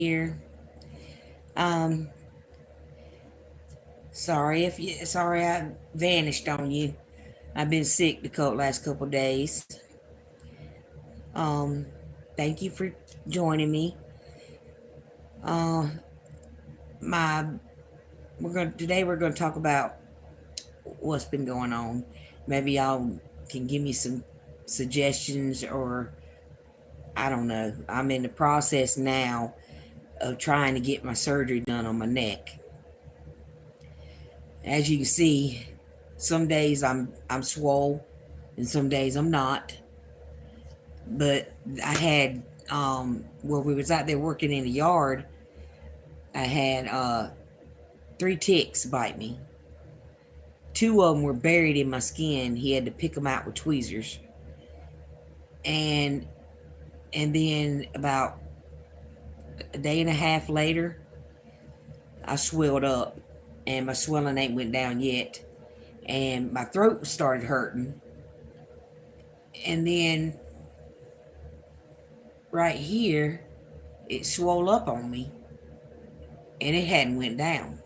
here. Um, sorry I vanished on you. I've been sick the last couple days. Um, Thank you for joining me. Uh, my we're gonna talk about what's been going on. Maybe y'all can give me some suggestions, or I don't know. I'm in the process now of trying to get my surgery done on my neck. As you can see, some days I'm swole, and some days I'm not. But I had where we was out there working in the yard, I had three ticks bite me. Two of them were buried in my skin. He had to pick them out with tweezers. And then about a day and a half later, I swelled up, and my swelling ain't went down yet, and my throat started hurting. And then right here, it swelled up on me, and it hadn't went down.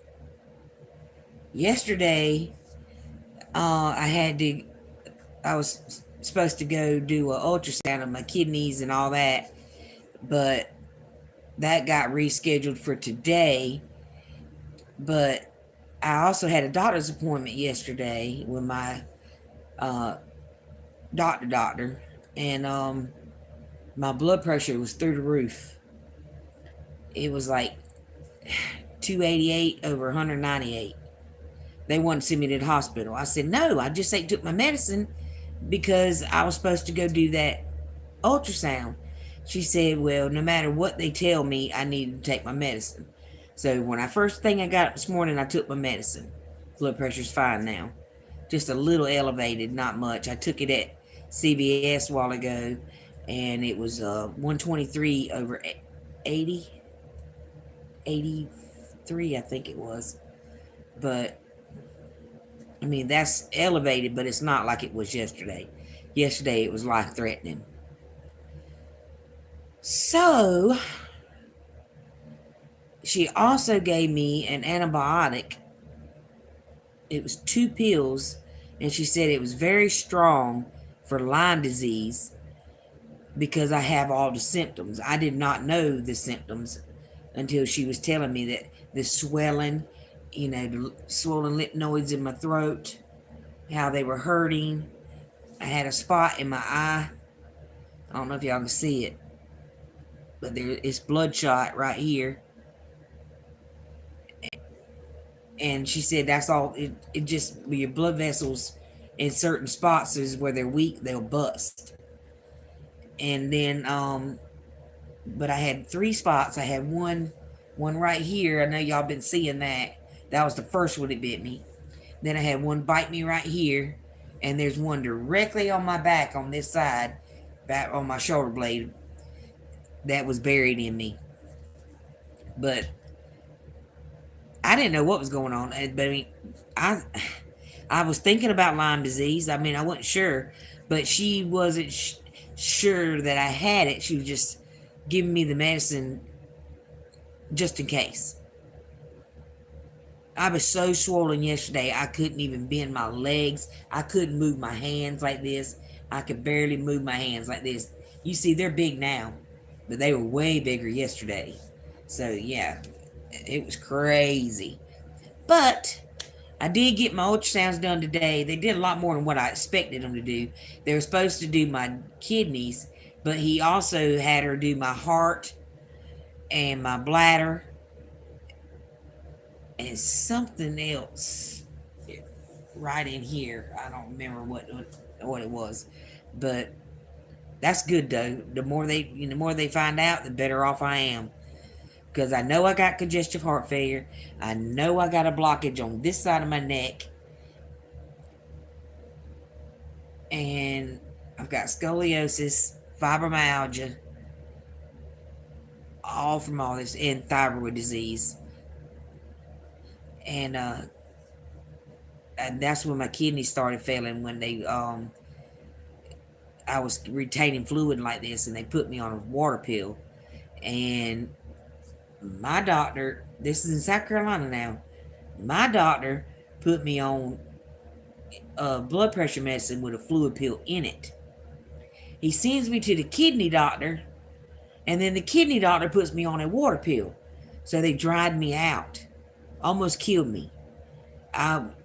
Yesterday, I was supposed to go do an ultrasound of my kidneys and all that, but that got rescheduled for today. But I also had a doctor's appointment yesterday with my uh, doctor, and my blood pressure was through the roof. It was like 288 over 198. They wanted to send me to the hospital. I said, no, I just ain't took my medicine because I was supposed to go do that ultrasound. She said, well, no matter what they tell me, I need to take my medicine. So when first thing I got up this morning, I took my medicine. Blood pressure's fine now. Just a little elevated, not much. I took it at CVS a while ago, and it was 123 over 80, 83, I think it was. But I mean, that's elevated, but it's not like it was yesterday. Yesterday, it was life threatening. So, she also gave me an antibiotic. It was 2 pills, and she said it was very strong for Lyme disease because I have all the symptoms. I did not know the symptoms until she was telling me that the swelling, the swollen lymph nodes in my throat, how they were hurting. I had a spot in my eye. I don't know if y'all can see it, but it's bloodshot right here. And she said that's all. It just your blood vessels in certain spots is where they're weak, they'll bust. And then, but I had 3 spots. I had one right here. I know y'all been seeing that. That was the first one that bit me. Then I had one bite me right here, and there's one directly on my back on this side, back on my shoulder blade, that was buried in me. But I didn't know what was going on. But I mean, I I was thinking about Lyme disease. I mean, I wasn't sure, but she wasn't sure that I had it. She was just giving me the medicine just in case. I was so swollen yesterday, I couldn't even bend my legs. I couldn't move my hands like this. I could barely move my hands like this. You see, they're big now, but they were way bigger yesterday. So, yeah, it was crazy. But I did get my ultrasounds done today. They did a lot more than what I expected them to do. They were supposed to do my kidneys, but he also had her do my heart and my bladder and something else right in here. I don't remember what it was, but that's good though. The more they find out, the better off I am. Because I know I got congestive heart failure. I know I got a blockage on this side of my neck, and I've got scoliosis, fibromyalgia, all from all this, and thyroid disease. And that's when my kidneys started failing, when I was retaining fluid like this, and they put me on a water pill. And My doctor, this is in South Carolina now, my doctor put me on blood pressure medicine with a fluid pill in it. He sends me to the kidney doctor, and then the kidney doctor puts me on a water pill. So they dried me out, almost killed me.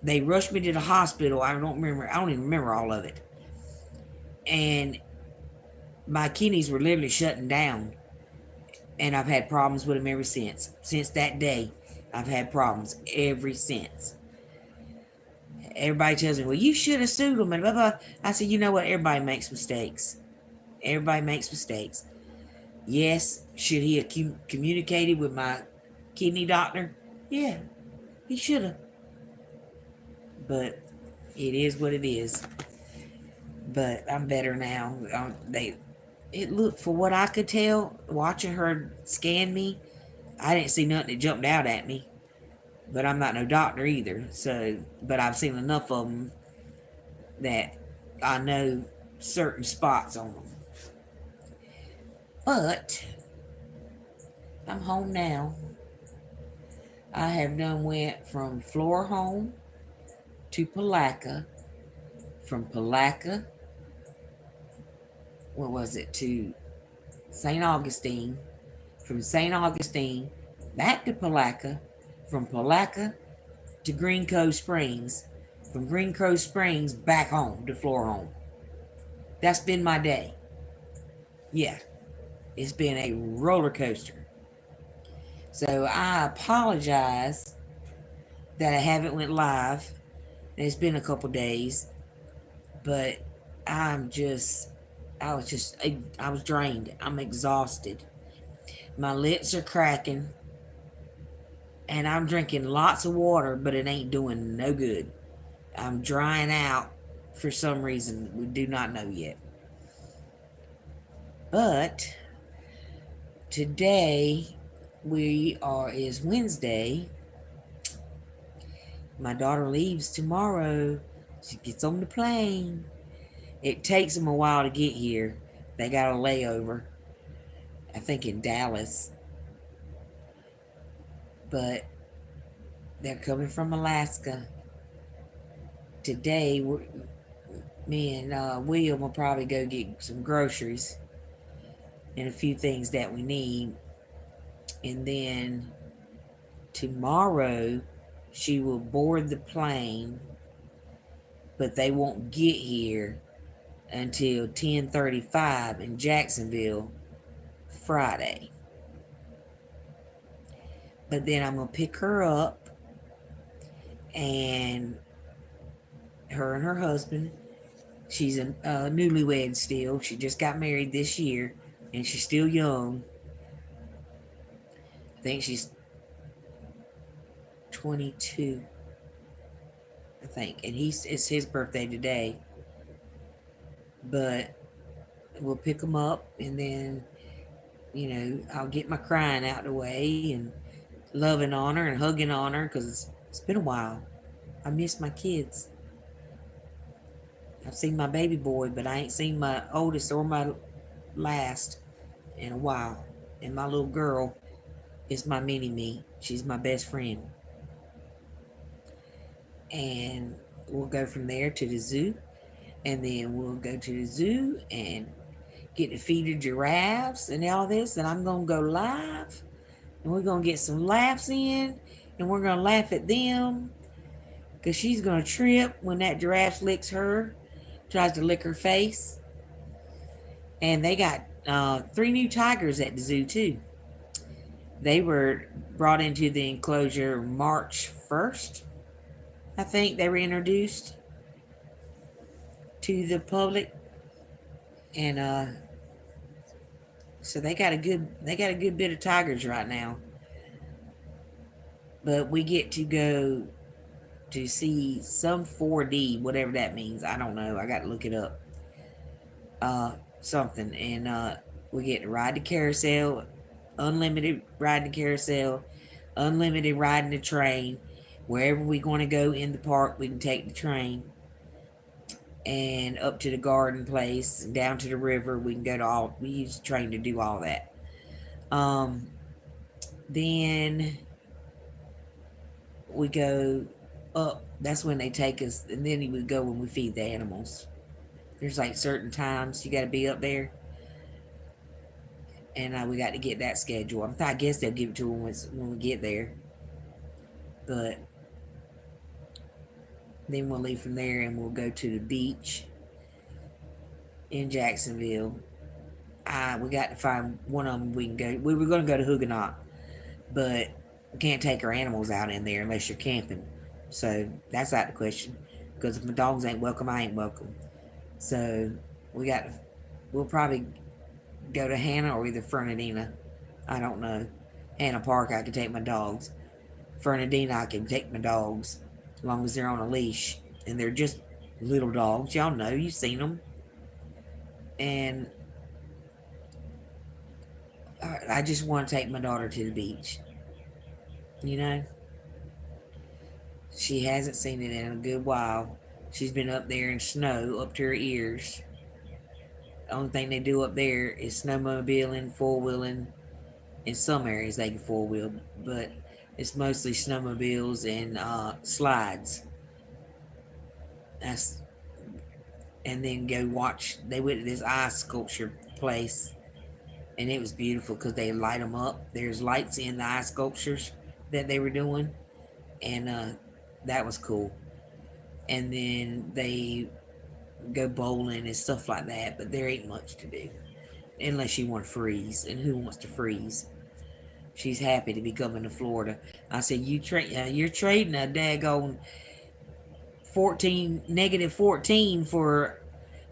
They rushed me to the hospital. I don't remember. I don't even remember all of it. And my kidneys were literally shutting down, and I've had problems with them ever since. Since that day, I've had problems ever since. Everybody tells me, "Well, you should have sued them," and blah blah. I said, "You know what? Everybody makes mistakes. Everybody makes mistakes. Yes, should he have communicated with my kidney doctor? Yeah, he should have. But it is what it is. But I'm better now. It looked, for what I could tell, watching her scan me, I didn't see nothing that jumped out at me. But I'm not no doctor either. So, but I've seen enough of them that I know certain spots on them. But I'm home now. I have done went from Florida Home to Palatka, from Palatka, what was it, to St. Augustine, from St. Augustine back to Palatka, from Palatka to Green Cove Springs, from Green Cove Springs back home to Florida Home. That's been my day. Yeah, it's been a roller coaster. So I apologize that I haven't went live. It's been a couple days, but I'm just, I was drained. I'm exhausted. My lips are cracking, and I'm drinking lots of water, but it ain't doing no good. I'm drying out for some reason. We do not know yet. But today is Wednesday. My daughter leaves tomorrow. She gets on the plane. It takes them a while to get here. They got a layover, I think, in Dallas. But they're coming from Alaska. Today, me and William will probably go get some groceries and a few things that we need. And then tomorrow, she will board the plane, but they won't get here until 10:35 in Jacksonville Friday. But then I'm going to pick her up, and her husband, she's a newlywed still. She just got married this year, and she's still young. I think she's 22, I think, and it's his birthday today. But we'll pick him up, and then, I'll get my crying out of the way and loving on her and hugging on her, because it's been a while. I miss my kids. I've seen my baby boy, but I ain't seen my oldest or my last in a while. And my little girl is my mini-me. She's my best friend. And we'll go from there to the zoo. And then we'll go to the zoo and get to feed the giraffes and all this. And I'm going to go live. And we're going to get some laughs in. And we're going to laugh at them, because she's going to trip when that giraffe licks her, tries to lick her face. And they got 3 new tigers at the zoo too. They were brought into the enclosure March 1st. I think they were introduced to the public. And so they got a good bit of tigers right now. But we get to go to see some 4D, whatever that means. I don't know. I got to look it up. Something. And we get to ride the carousel, unlimited riding the carousel, unlimited riding the train. Wherever we're going to go in the park, we can take the train. And up to the garden place, and down to the river, we can go to we use the train to do all that. Then we go up. That's when they take us, and then we go when we feed the animals. There's like certain times you got to be up there, and we got to get that schedule. I guess they'll give it to us when we get there, but then we'll leave from there and we'll go to the beach in Jacksonville. We got to find one of them we can go. We were going to go to Huguenot, but we can't take our animals out in there unless you're camping. So that's out of the question. Because if my dogs ain't welcome, I ain't welcome. So we'll probably go to Hannah or either Fernandina. I don't know. Hannah Park, I can take my dogs. Fernandina, I can take my dogs as long as they're on a leash. And they're just little dogs. Y'all know, you've seen them. And I just want to take my daughter to the beach. You know? She hasn't seen it in a good while. She's been up there in snow up to her ears. The only thing they do up there is snowmobiling, four-wheeling. In some areas they can four-wheel, but it's mostly snowmobiles and slides. That's and then go watch. They went to this ice sculpture place, and it was beautiful because they light them up. There's lights in the ice sculptures that they were doing, and that was cool. And then they go bowling and stuff like that, but there ain't much to do unless you want to freeze. And who wants to freeze? She's happy to be coming to Florida. I said, you're trading a daggone 14 for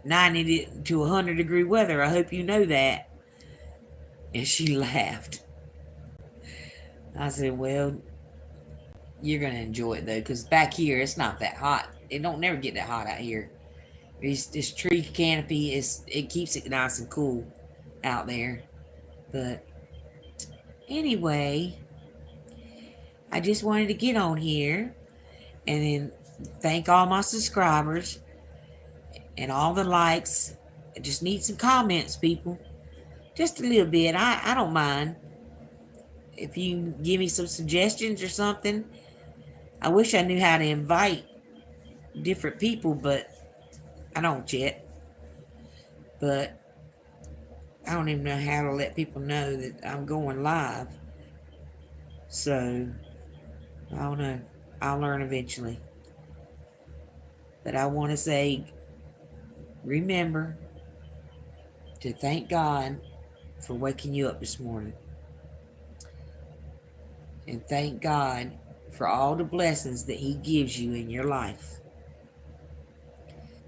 90 to 100-degree weather. I hope you know that. And she laughed. I said, well, you're going to enjoy it, though, because back here, it's not that hot. It don't never get that hot out here. This tree canopy, it keeps it nice and cool out there. But anyway, I just wanted to get on here and then thank all my subscribers and all the likes. I just need some comments, people. Just a little bit. I don't mind. If you give me some suggestions or something. I wish I knew how to invite different people, but I don't yet. But I don't even know how to let people know that I'm going live. So, I don't know. I'll learn eventually. But I want to say, remember to thank God for waking you up this morning. And thank God for all the blessings that He gives you in your life.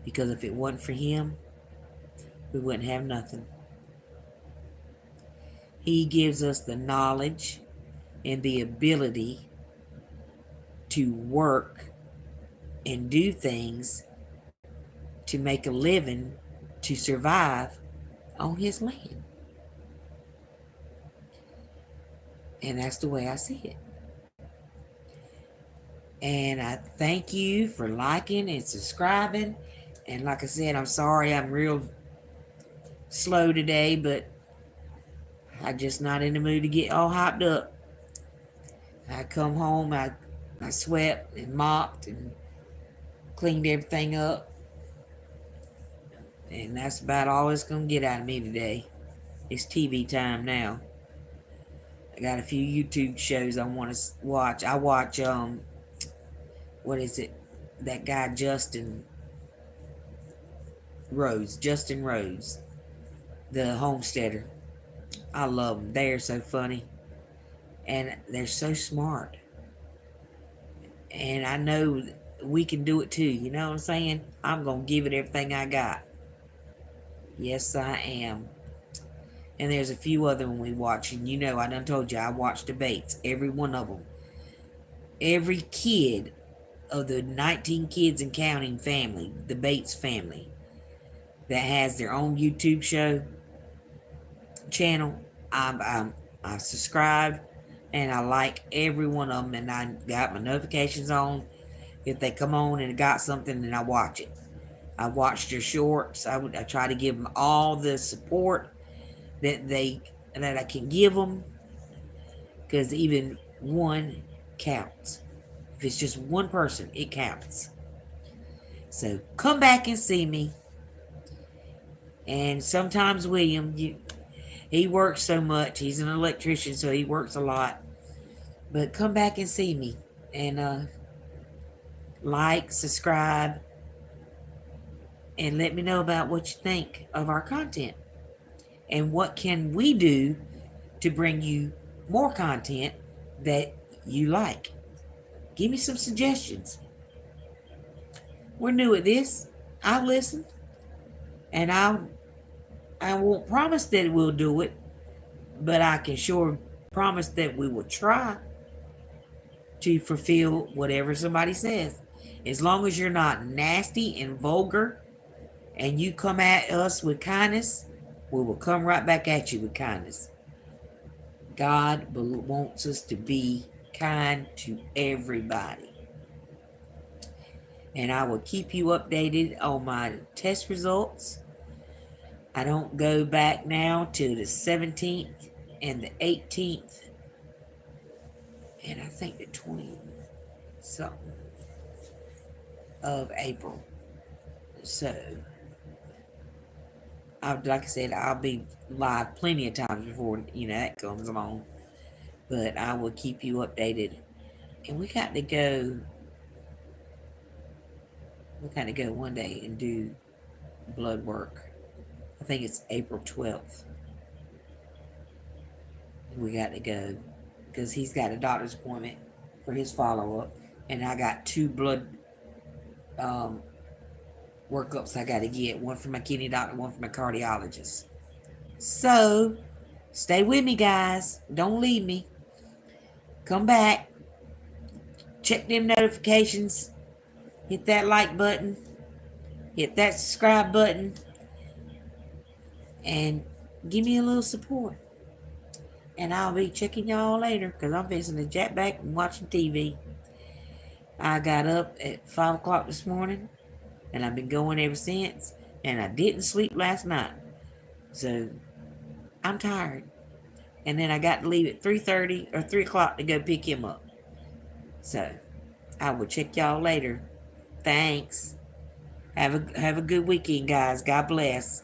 Because if it wasn't for Him, we wouldn't have nothing. He gives us the knowledge and the ability to work and do things to make a living, to survive on His land. And that's the way I see it. And I thank you for liking and subscribing. And like I said, I'm sorry I'm real slow today, but I'm just not in the mood to get all hyped up. I come home, I swept and mopped and cleaned everything up. And that's about all it's going to get out of me today. It's TV time now. I got a few YouTube shows I want to watch. I watch, what is it? That guy Justin Rose, the homesteader. I love them. They are so funny. And they're so smart. And I know we can do it too. You know what I'm saying? I'm going to give it everything I got. Yes, I am. And there's a few other ones we watch. And you know, I done told you, I watch debates. Every one of them. Every kid of the 19 kids and counting family, the Bates family, that has their own YouTube channel, I subscribe and I like every one of them, and I got my notifications on. If they come on and got something, then I watch it. I watched their shorts. I try to give them all the support that I can give them, because even one counts. If it's just one person, it counts. So come back and see me. And sometimes William, he works so much. He's an electrician, so he works a lot. But come back and see me. And like, subscribe, and let me know about what you think of our content. And what can we do to bring you more content that you like. Give me some suggestions. We're new at this. I'll listen. And I won't promise that we'll do it, but I can sure promise that we will try to fulfill whatever somebody says. As long as you're not nasty and vulgar and you come at us with kindness, we will come right back at you with kindness. God wants us to be kind to everybody. And I will keep you updated on my test results. I don't go back now to the 17th and the 18th and I think the 20 something of April. So, like I said, I'll be live plenty of times before that comes along. But I will keep you updated. And we got to go one day and do blood work. I think it's April 12th. We got to go because he's got a doctor's appointment for his follow-up, and I got 2 blood workups I got to get, one for my kidney doctor, one for my cardiologist. So stay with me, guys. Don't leave me. Come back. Check them notifications. Hit that like button. Hit that subscribe button. And give me a little support. And I'll be checking y'all later because I'm fixing to jet back and watch some TV. I got up at 5 o'clock this morning and I've been going ever since. And I didn't sleep last night. So I'm tired. And then I got to leave at 3:30 or 3 o'clock to go pick him up. So I will check y'all later. Thanks. Have a good weekend, guys. God bless.